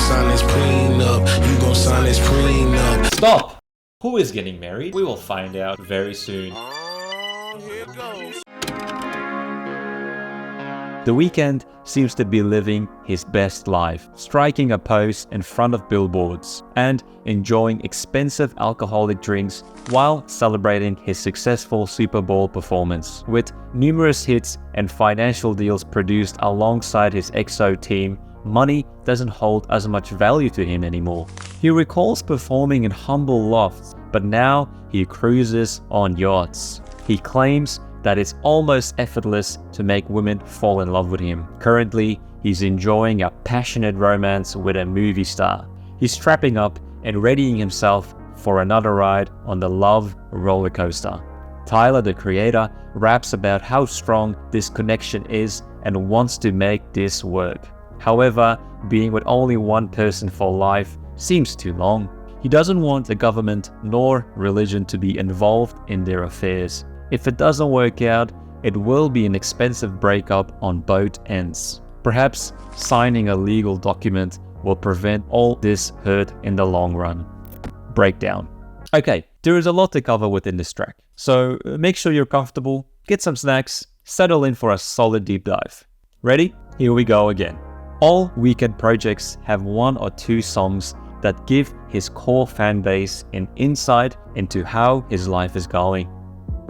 sign this prenup. You gon' sign this prenup. Stop! Who is getting married? We will find out very soon. Here it goes. The Weeknd seems to be living his best life, striking a pose in front of billboards and enjoying expensive alcoholic drinks while celebrating his successful Super Bowl performance. With numerous hits and financial deals produced alongside his EXO team, money doesn't hold as much value to him anymore. He recalls performing in humble lofts, but now he cruises on yachts. He claims that it's almost effortless to make women fall in love with him. Currently, he's enjoying a passionate romance with a movie star. He's strapping up and readying himself for another ride on the love roller coaster. Tyler, the creator, raps about how strong this connection is and wants to make this work. However, being with only one person for life seems too long. He doesn't want the government nor religion to be involved in their affairs. If it doesn't work out, it will be an expensive breakup on both ends. Perhaps signing a legal document will prevent all this hurt in the long run. Breakdown. Okay, there is a lot to cover within this track, so make sure you're comfortable, get some snacks, settle in for a solid deep dive. Ready? Here we go again. All Weeknd projects have one or two songs that give his core fan base an insight into how his life is going.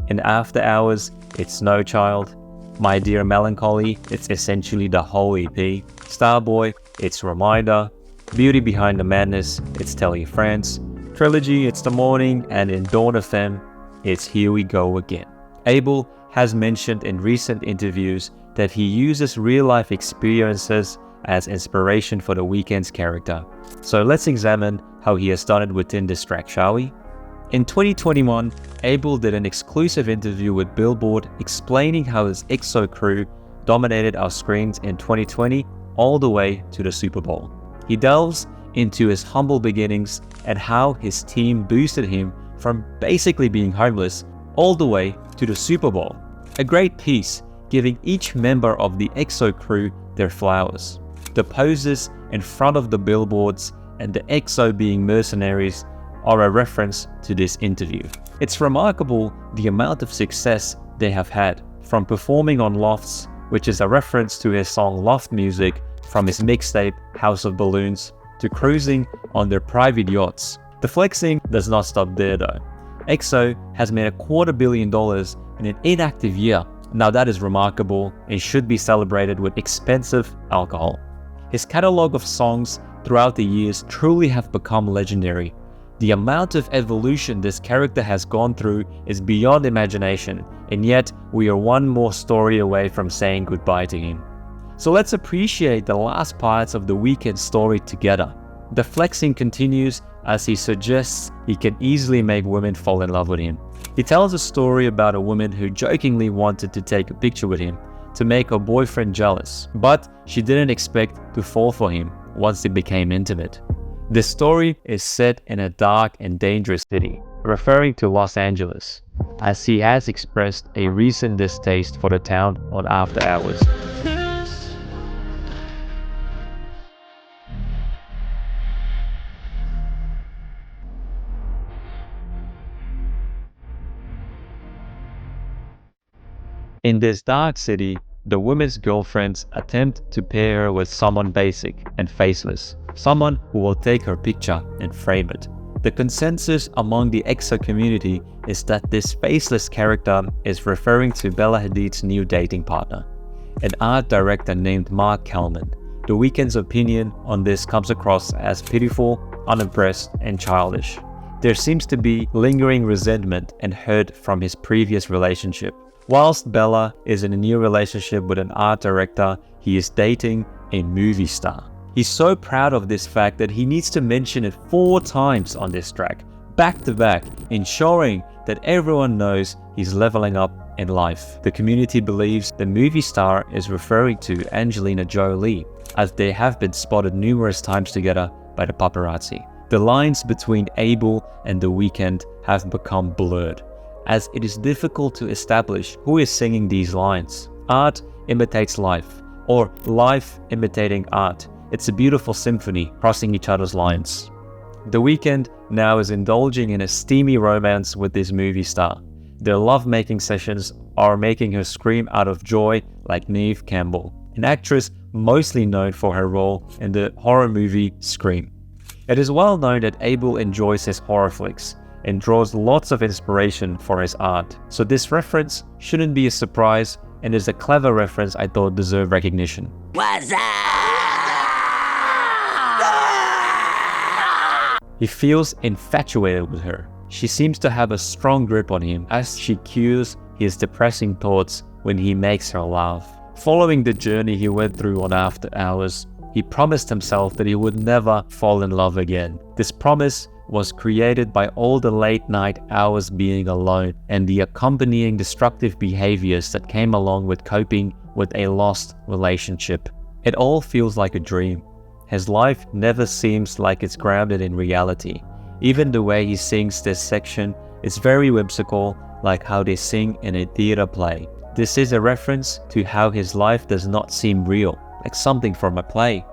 In After Hours, it's No Child. My Dear Melancholy, it's essentially the whole EP. Starboy, it's Reminder. Beauty Behind the Madness, it's Tell Your Friends. Trilogy, it's The Morning. And in Dawn FM, it's Here We Go Again. Abel has mentioned in recent interviews that he uses real-life experiences as inspiration for the Weeknd's character. So let's examine how he has done it within this track, shall we? In 2021, Abel did an exclusive interview with Billboard explaining how his EXO crew dominated our screens in 2020 all the way to the Super Bowl. He delves into his humble beginnings and how his team boosted him from basically being homeless all the way to the Super Bowl. A great piece, giving each member of the EXO crew their flowers. The poses in front of the billboards and the EXO being mercenaries are a reference to this interview. It's remarkable the amount of success they have had, from performing on lofts, which is a reference to his song Loft Music from his mixtape House of Balloons, to cruising on their private yachts. The flexing does not stop there though. EXO has made $250 million in an inactive year. Now that is remarkable and should be celebrated with expensive alcohol. His catalog of songs throughout the years truly have become legendary. The amount of evolution this character has gone through is beyond imagination, and yet we are one more story away from saying goodbye to him. So let's appreciate the last parts of the Weeknd story together. The flexing continues as he suggests he can easily make women fall in love with him. He tells a story about a woman who jokingly wanted to take a picture with him to make her boyfriend jealous, but she didn't expect to fall for him once they became intimate. The story is set in a dark and dangerous city, referring to Los Angeles, as he has expressed a recent distaste for the town on After Hours. In this dark city, the woman's girlfriends attempt to pair her with someone basic and faceless, someone who will take her picture and frame it. The consensus among the EXO community is that this faceless character is referring to Bella Hadid's new dating partner, an art director named Mark Kalman. The Weeknd's opinion on this comes across as pitiful, unimpressed, and childish. There seems to be lingering resentment and hurt from his previous relationship. Whilst Bella is in a new relationship with an art director, he is dating a movie star. He's so proud of this fact that he needs to mention it 4 times on this track, back to back, ensuring that everyone knows he's leveling up in life. The community believes the movie star is referring to Angelina Jolie, as they have been spotted numerous times together by the paparazzi. The lines between Abel and The Weeknd have become blurred, as it is difficult to establish who is singing these lines. Art imitates life, or life imitating art. It's a beautiful symphony crossing each other's lines. The Weeknd now is indulging in a steamy romance with this movie star. Their love-making sessions are making her scream out of joy like Neve Campbell, an actress mostly known for her role in the horror movie Scream. It is well known that Abel enjoys his horror flicks and draws lots of inspiration for his art, so this reference shouldn't be a surprise and is a clever reference I thought deserved recognition. What's up? He feels infatuated with her. She seems to have a strong grip on him as she cues his depressing thoughts when he makes her laugh. Following the journey he went through on After Hours, he promised himself that he would never fall in love again. This promise was created by all the late night hours being alone and the accompanying destructive behaviors that came along with coping with a lost relationship. It all feels like a dream. His life never seems like it's grounded in reality. Even the way he sings this section is very whimsical, like how they sing in a theater play. This is a reference to how his life does not seem real, like something from a play.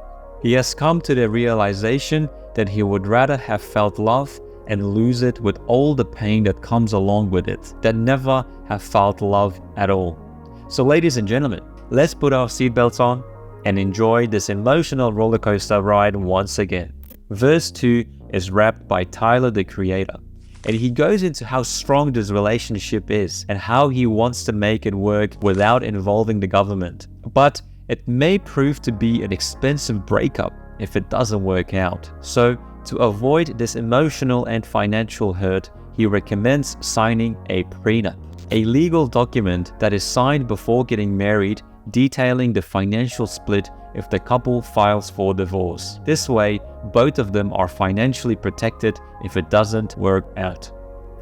He has come to the realization that he would rather have felt love and lose it with all the pain that comes along with it, than never have felt love at all. So ladies and gentlemen, let's put our seatbelts on and enjoy this emotional rollercoaster ride once again. Verse 2 is rapped by Tyler, the Creator, and he goes into how strong this relationship is and how he wants to make it work without involving the government. But it may prove to be an expensive breakup if it doesn't work out. So, to avoid this emotional and financial hurt, he recommends signing a prenup, a legal document that is signed before getting married, detailing the financial split if the couple files for divorce. This way, both of them are financially protected if it doesn't work out.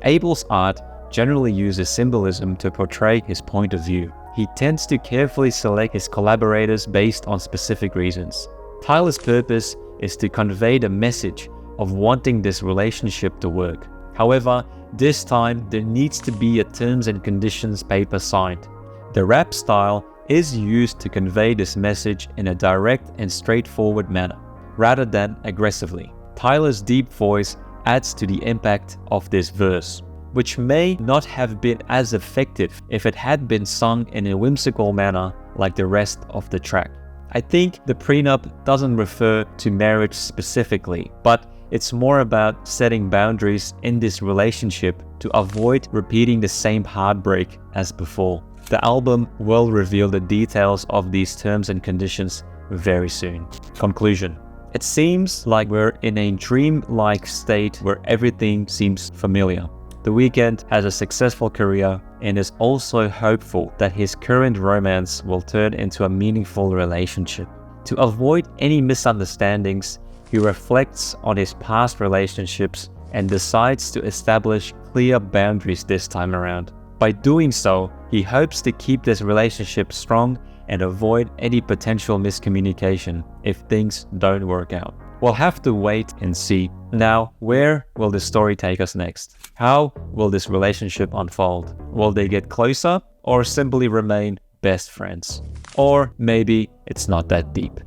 Abel's art generally uses symbolism to portray his point of view. He tends to carefully select his collaborators based on specific reasons. Tyler's purpose is to convey the message of wanting this relationship to work. However, this time there needs to be a terms and conditions paper signed. The rap style is used to convey this message in a direct and straightforward manner, rather than aggressively. Tyler's deep voice adds to the impact of this verse, which may not have been as effective if it had been sung in a whimsical manner like the rest of the track. I think the prenup doesn't refer to marriage specifically, but it's more about setting boundaries in this relationship to avoid repeating the same heartbreak as before. The album will reveal the details of these terms and conditions very soon. Conclusion. It seems like we're in a dream-like state where everything seems familiar. The Weeknd has a successful career and is also hopeful that his current romance will turn into a meaningful relationship. To avoid any misunderstandings, he reflects on his past relationships and decides to establish clear boundaries this time around. By doing so, he hopes to keep this relationship strong and avoid any potential miscommunication if things don't work out. We'll have to wait and see. Now, where will the story take us next? How will this relationship unfold? Will they get closer or simply remain best friends? Or maybe it's not that deep.